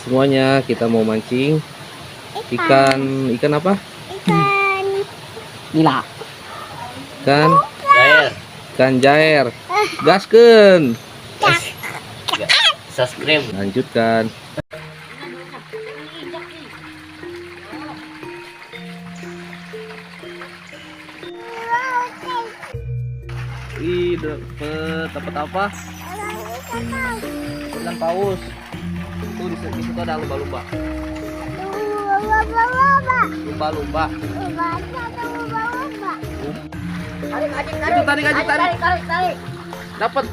semuanya, kita mau mancing ikan apa? Ikan nila. Ikan jair. Gaskeun. Subscribe. Lanjutkan. Ih, dapat apa? Ikan paus. Tuh di situ ada lumba-lumba. Lumba-lumba. Tarik. Dapat.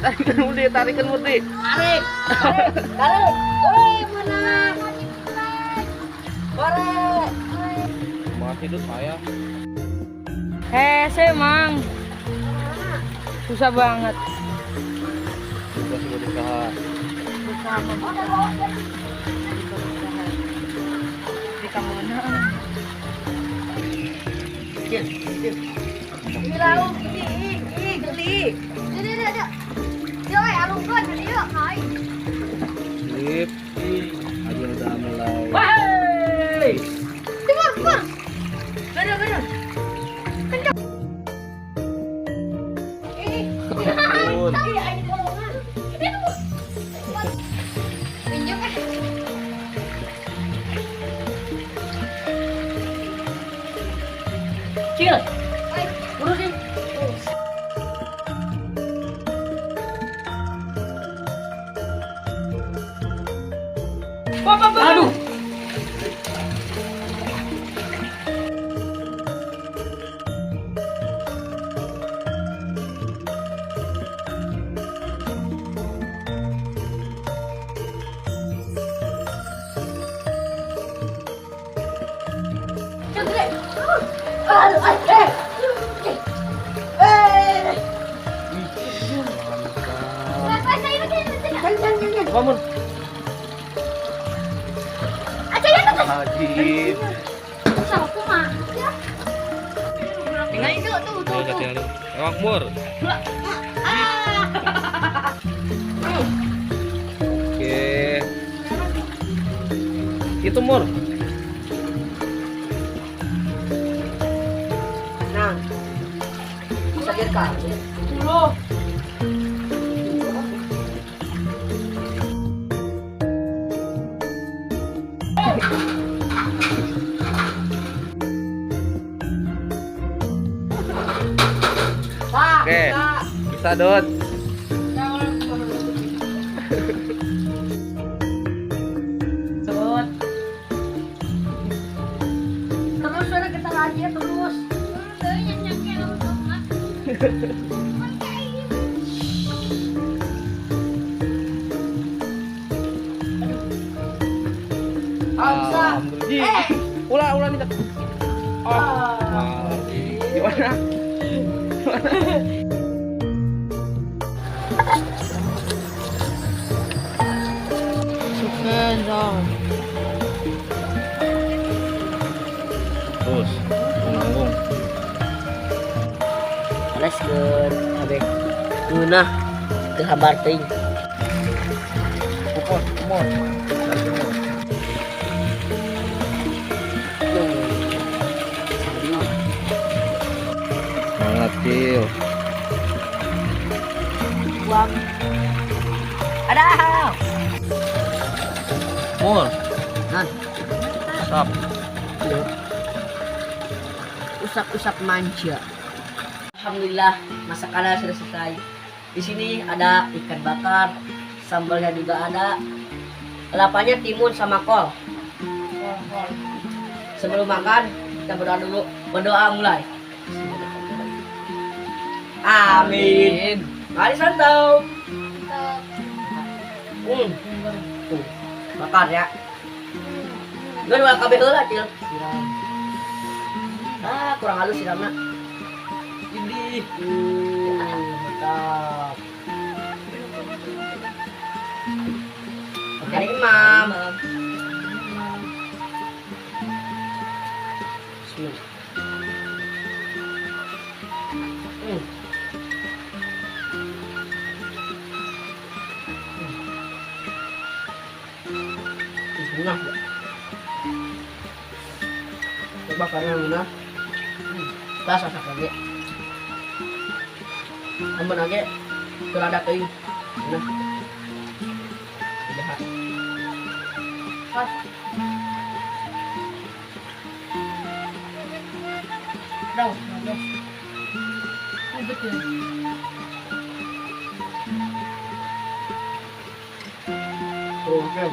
Tarikan Murdi. Tarik. Woi, menang. Korek. Masih hidup saya. Emang susah banget. Sudah berusaha. Di kamana? Ini lauk ini geli. Dia. Yo, alungkeun dia, hai. Sip. Aja udah mulai. Woi. Timur. Bener. Kencang. Turun. Cil. Urusin. Aduh. Bangun. Haji. Makmur. Oke. Itu Mur. Nah. Bisa direkam. Oke. Bisa Dot. Terus udah kita lagi terus. Alhamdulillah. Ulah nih. Gimana? Terus nanggung. Alas ke abe. Ngeunah ke habar teuing. Pokok Mur. Semangat Cil. Buang. Ada. Mur. Nan, Stop. usap manja. Alhamdulillah, masakannya sudah selesai. Di sini ada ikan bakar, sambalnya juga ada. Lalapannya timun sama kol. Sebelum makan, kita berdoa dulu. Berdoa mulai. Amin. Mari santau. Tuh, bakar ya. Gue dua kabeh heula, Cil. Kurang halus siramna. Ini. Mantap. Dari Imam. Bismillah. Nah. Coba karena mana? Rasa sakit. Aman aja. Terada teuing. Nah. Jahat. Pas. Đâu, đâu. Không biết tiền. Okay.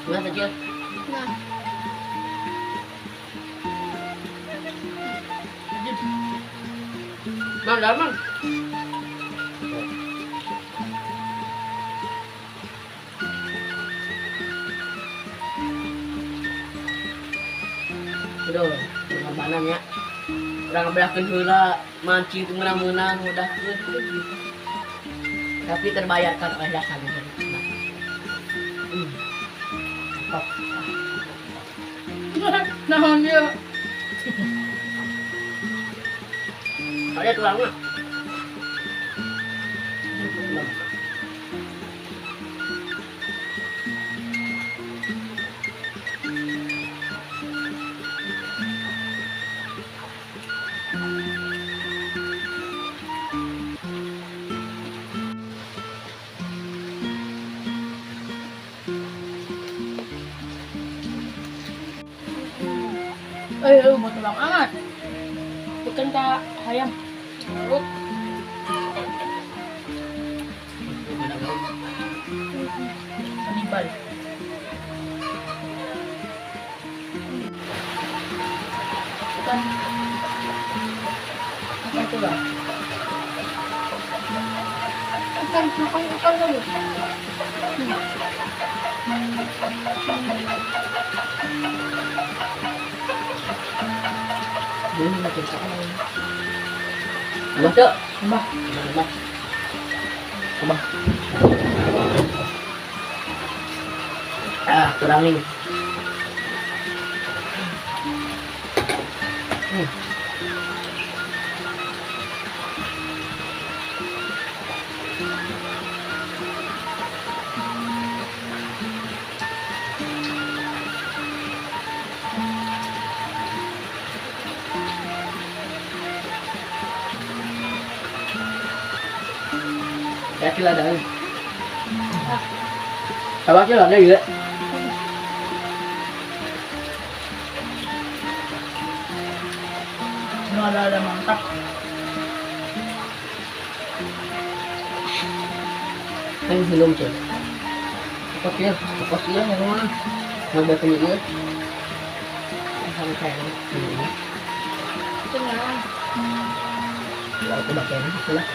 Gimana chưa? Nah. Mang dalam mang. Aduh, pengamanan ya. Orang belakang heula mancing menang-menang udah gitu. Tapi terbayarkan oleh dasarnya. Naon dia? Ada tulangnya. Mau tulang amat. Bukan kak ayam. Larut. Kanibal. Bukan. Bukan tulang. Bukan makan dulu. Ini makin sakit. Tambah cok. Tambah. Tambah. Ah, kurangin. Dạ chưa là đợi. Sao bác chứ làm cái gì đấy? Ada mantap. Anh belum cek. Apa dia yang mana? Mau punya dia. Sama kayak ini. Tenang. Ya aku pakai ini itulah.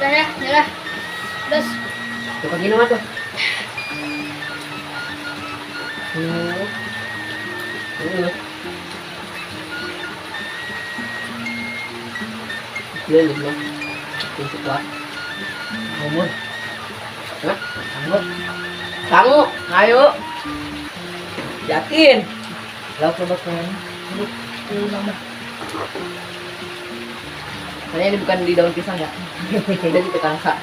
Udah ya, nyerah. Terus Coba gini mah tuh. Dia gitu ya. Itu kuat. Umur. Hah? Kamu, ayo. Yakin? Lalu coba kalian. nambah. Kayaknya ini bukan di daun pisang ya. Ini di ketangsa.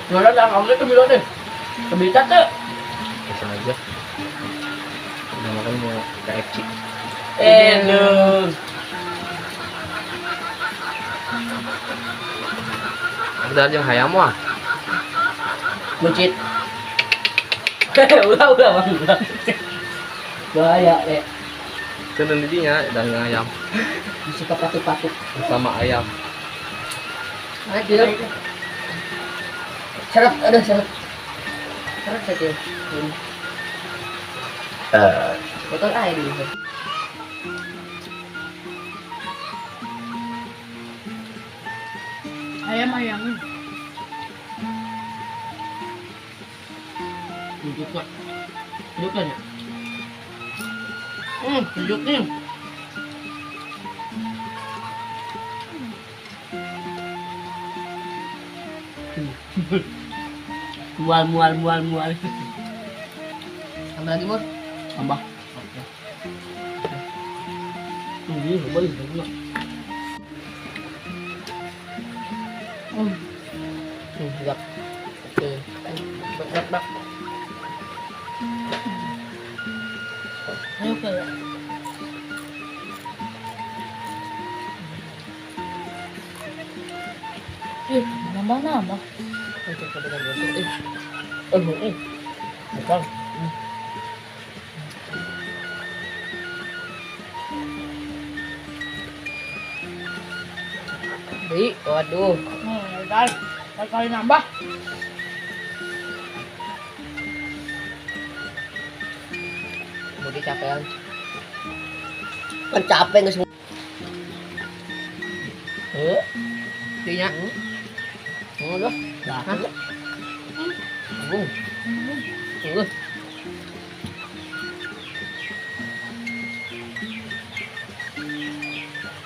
Nggak ada kamu itu bilang deh. Kebicat tuh. Pesan aja. Udah makan mau KFC. Lu. Udah jeung hayam mah. Buncit. Ulah bang. Ulah. Bahaya deh. Keun di dinya daging ayam Bisa kepatuk-patuk. bersama ayam. Aduh. Seret, aduh seret. Seret saja. Botol air dulu. Ayam. Tunjuk kok. Tunjuk kan ya? Tunjuk nih. Mual. Tambah lagi, Mur? Tambah. Oke. Ini boleh banget. Siap. Oke. Bak. Ayo ke. Nambah. Bukan. Waduh. Udah. Kali nambah. Budi capean. Kan capek nggak semua. Dinya. Udah. Dah. Bung.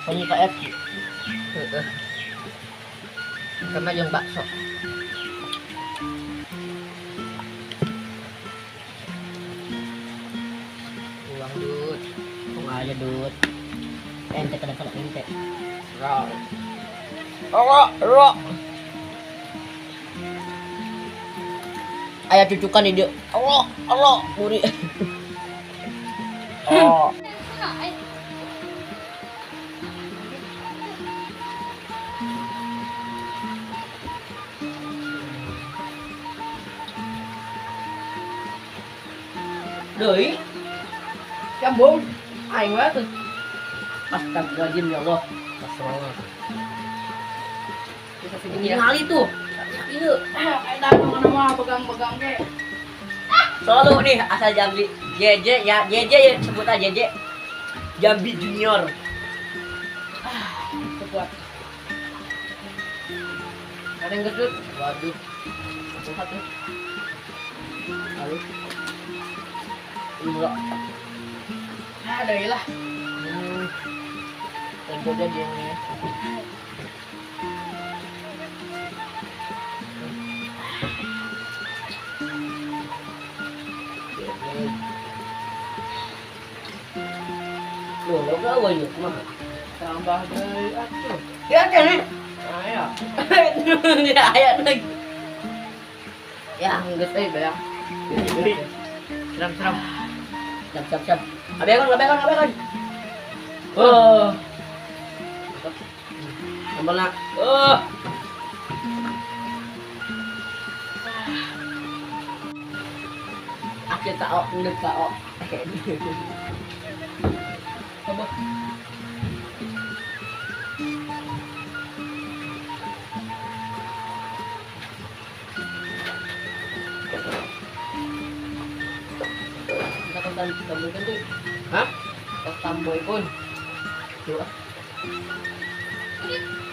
Kamu kayak sama yang bakso. Uang dud. Kung aja dud. Ente kadang-kadang ente. Ro. Ayah cucukan ide. Allah, muri. Oh. Deui. Cambung. Aing wae tuh. Astagfirullahaladzim ya Allah. Astagfirullah. Bisa segini kali tuh. Iya. Enak mana pegang ke. Selalu nih asal Jambi. JJ ya sebut aja JJ. Jambi Junior. Kuat. Ada yang gedut. Waduh. Satu. Lalu. Enggak. Ada lah. Tentunya dia ini. Loh, lo gak awal yuk, mah. Tambah dari atuh. Ya kan nih. Ayo. Ya ayat lagi. Ya, enggak sih, banyak. Seram. Siap. Abaikan. Oh. Tambah nak. Oh. Akhir tak ok, ngendep tak ok. Coba. Kita kan tambah kan tuh. Hah? Kita tambah pun. Dua.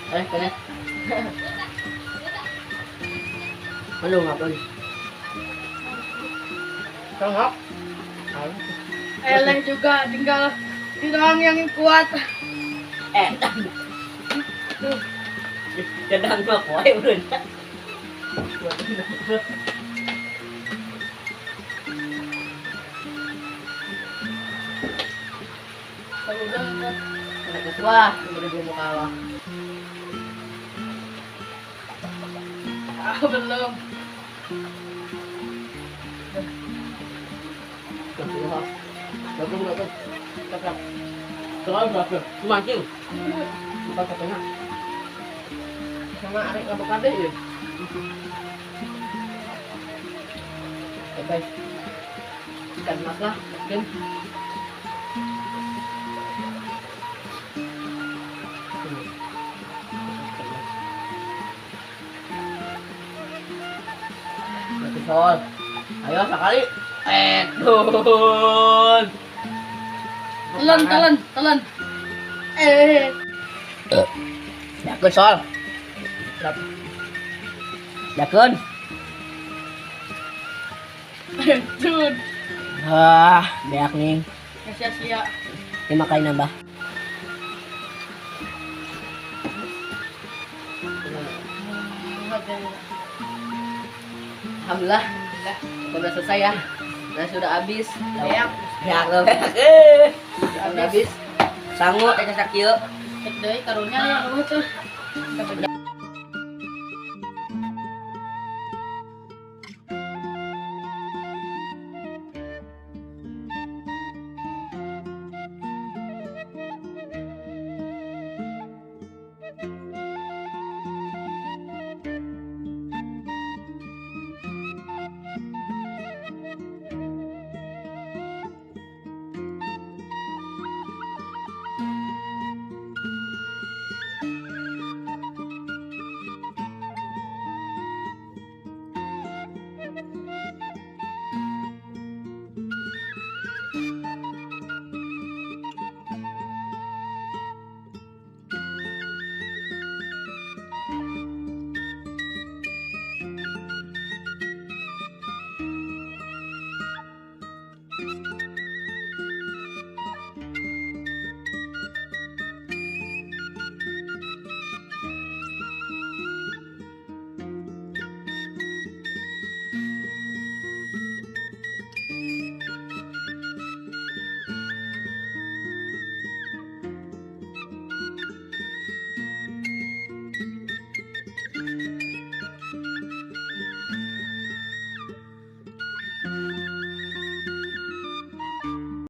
Kena. Halo, ngapain? Sangap. Eleng juga tinggal doang yang kuat. Kadang mah poe urun. Anak ketua, udah dua mau kalah. Belum. Bagus. Cakap. Terlalu berapa? Mancing. Bukan katanya. sama arek avocado ya. Oke. Ikan mas lah, mungkin. Mati sol. Ayo sekali. Dun. Telan. Yakun sol. Yakun. Dun. Beak nih. Sia-sia. 5 kali nambah. Alhamdulillah, udah selesai ya. Nah sudah habis. Beak. Beak lo beak. Sudah habis. Sanggup kita sakit. Cek deui karunya ya tuh. Udah